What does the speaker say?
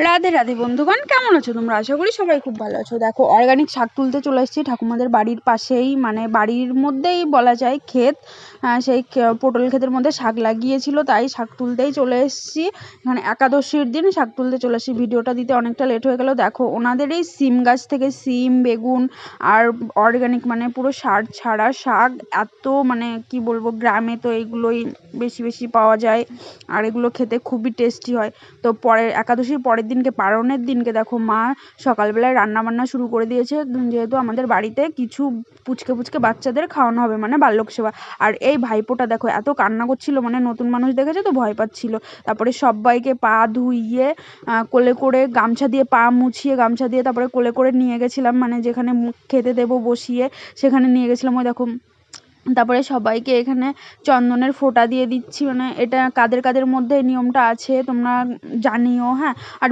রাধে রাধে বন্ধুগণ, কেমন আছো তোমরা? আশা করি সবাই খুব ভালো আছো। দেখো, অর্গানিক শাক তুলতে চলে এসেছি ঠাকুমাদের বাড়ির পাশেই, মানে বাড়ির মধ্যেই বলা যায় ক্ষেত। সেই পটল ক্ষেতের মধ্যে শাক লাগিয়েছিল, তাই শাক তুলতেই চলে এসেছি। এখানে একাদশীর দিন শাক তুলতে চলে এসেছি। ভিডিওটা দিতে অনেকটা লেট হয়ে গেল। দেখো, ওনাদের এই সিম গাছ থেকে সিম, বেগুন আর অর্গানিক মানে পুরো সার ছাড়া শাক, এত মানে কি বলবো, গ্রামে তো এগুলোই বেশি বেশি পাওয়া যায় আর এগুলো খেতে খুবই টেস্টি হয়। তো পরের একাদশীর পরের দিনকে, পারণের দিনকে দেখো মা সকালবেলায় রান্না বান্না শুরু করে দিয়েছে, যেহেতু আমাদের বাড়িতে কিছু পুচকে বাচ্চাদের খাওয়ানো হবে, মানে বাল্যক সেবা। আর এই ভাইপোটা দেখো এত কান্না করছিল, মানে নতুন মানুষ দেখেছে তো ভয় পাচ্ছিল। তারপরে সবাইকে পা ধুইয়ে কোলে করে গামছা দিয়ে পা মুছিয়ে গামছা দিয়ে তারপরে কোলে করে নিয়ে গেছিলাম, মানে যেখানে খেতে দেবো বসিয়ে সেখানে নিয়ে গেছিলাম। ওই দেখো, তারপরে সবাইকে এখানে চন্দনের ফোঁটা দিয়ে দিচ্ছি। মানে এটা কাদের কাদের মধ্যে নিয়মটা আছে তোমরা জানিও, হ্যাঁ। আর